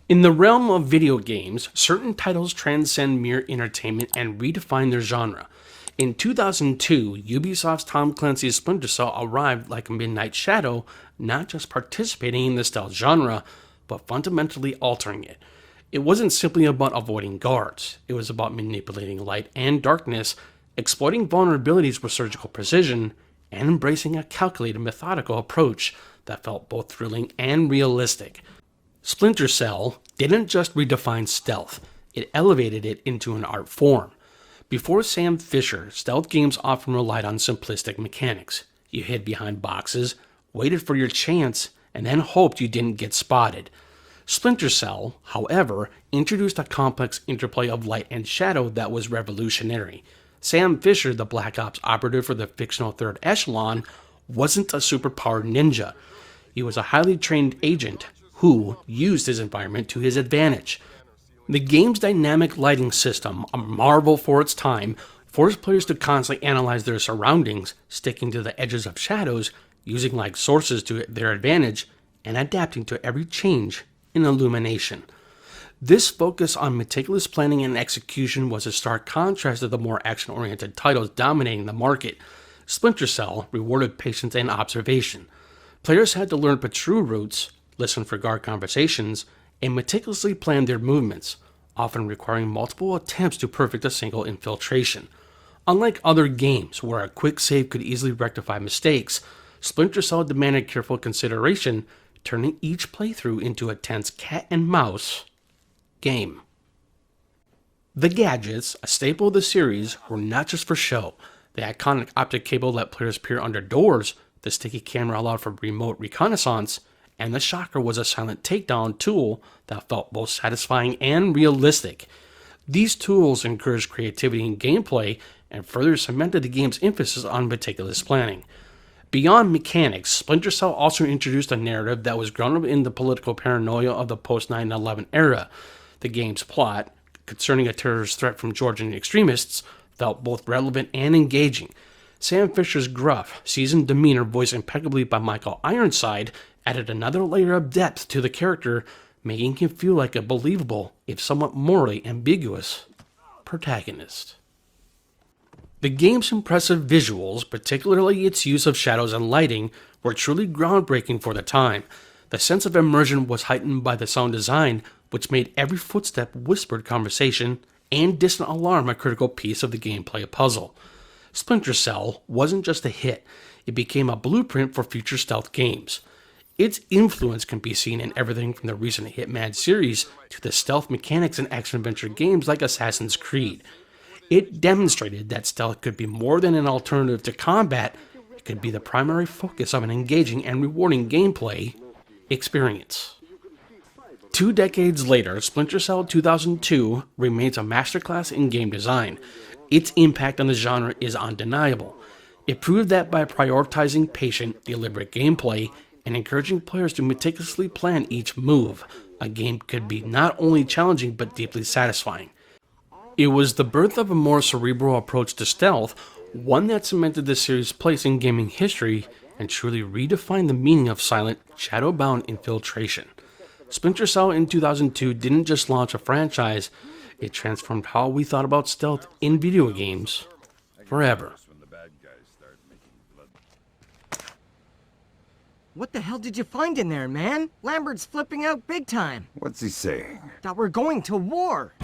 In the realm of video games, certain titles transcend mere entertainment and redefine their genre. In 2002, Ubisoft's Tom Clancy's Splinter Cell arrived like a midnight shadow, not just participating in the stealth genre, but fundamentally altering it. It wasn't simply about avoiding guards, it was about manipulating light and darkness, exploiting vulnerabilities with surgical precision, and embracing a calculated, methodical approach that felt both thrilling and realistic. Splinter Cell didn't just redefine stealth, it elevated it into an art form. Before Sam Fisher, stealth games often relied on simplistic mechanics. You hid behind boxes, waited for your chance, and then hoped you didn't get spotted. Splinter Cell, however, introduced a complex interplay of light and shadow that was revolutionary. Sam Fisher, the Black Ops operative for the fictional Third Echelon, wasn't a superpowered ninja. He was a highly trained agent who used his environment to his advantage. The game's dynamic lighting system, a marvel for its time, forced players to constantly analyze their surroundings, sticking to the edges of shadows, using light sources to their advantage, and adapting to every change in illumination. This focus on meticulous planning and execution was a stark contrast to the more action-oriented titles dominating the market. Splinter Cell rewarded patience and observation. Players had to learn patrol routes, listen for guard conversations, and meticulously plan their movements, often requiring multiple attempts to perfect a single infiltration. Unlike other games where a quick save could easily rectify mistakes, Splinter Cell demanded careful consideration, turning each playthrough into a tense cat-and-mouse game. The gadgets, a staple of the series, were not just for show. The iconic optic cable let players peer under doors, the sticky camera allowed for remote reconnaissance, and the shocker was a silent takedown tool that felt both satisfying and realistic. These tools encouraged creativity in gameplay and further cemented the game's emphasis on meticulous planning. Beyond mechanics, Splinter Cell also introduced a narrative that was grounded in the political paranoia of the post-9/11 era. The game's plot, concerning a terrorist threat from Georgian extremists, felt both relevant and engaging. Sam Fisher's gruff, seasoned demeanor, voiced impeccably by Michael Ironside, added another layer of depth to the character, making him feel like a believable, if somewhat morally ambiguous, protagonist. The game's impressive visuals, particularly its use of shadows and lighting, were truly groundbreaking for the time. The sense of immersion was heightened by the sound design, which made every footstep whispered conversation and distant alarm a critical piece of the gameplay puzzle. Splinter Cell wasn't just a hit, it became a blueprint for future stealth games. Its influence can be seen in everything from the recent Hitman series to the stealth mechanics in action-adventure games like Assassin's Creed. It demonstrated that stealth could be more than an alternative to combat, it could be the primary focus of an engaging and rewarding gameplay experience. 2 decades later, Splinter Cell 2002 remains a masterclass in game design. Its impact on the genre is undeniable. It proved that by prioritizing patient, deliberate gameplay and encouraging players to meticulously plan each move, a game could be not only challenging but deeply satisfying. It was the birth of a more cerebral approach to stealth, one that cemented the series' place in gaming history and truly redefined the meaning of silent, shadow-bound infiltration. Splinter Cell in 2002 didn't just launch a franchise, it transformed how we thought about stealth in video games forever. What the hell did you find in there, man? Lambert's flipping out big time. What's he saying? That we're going to war.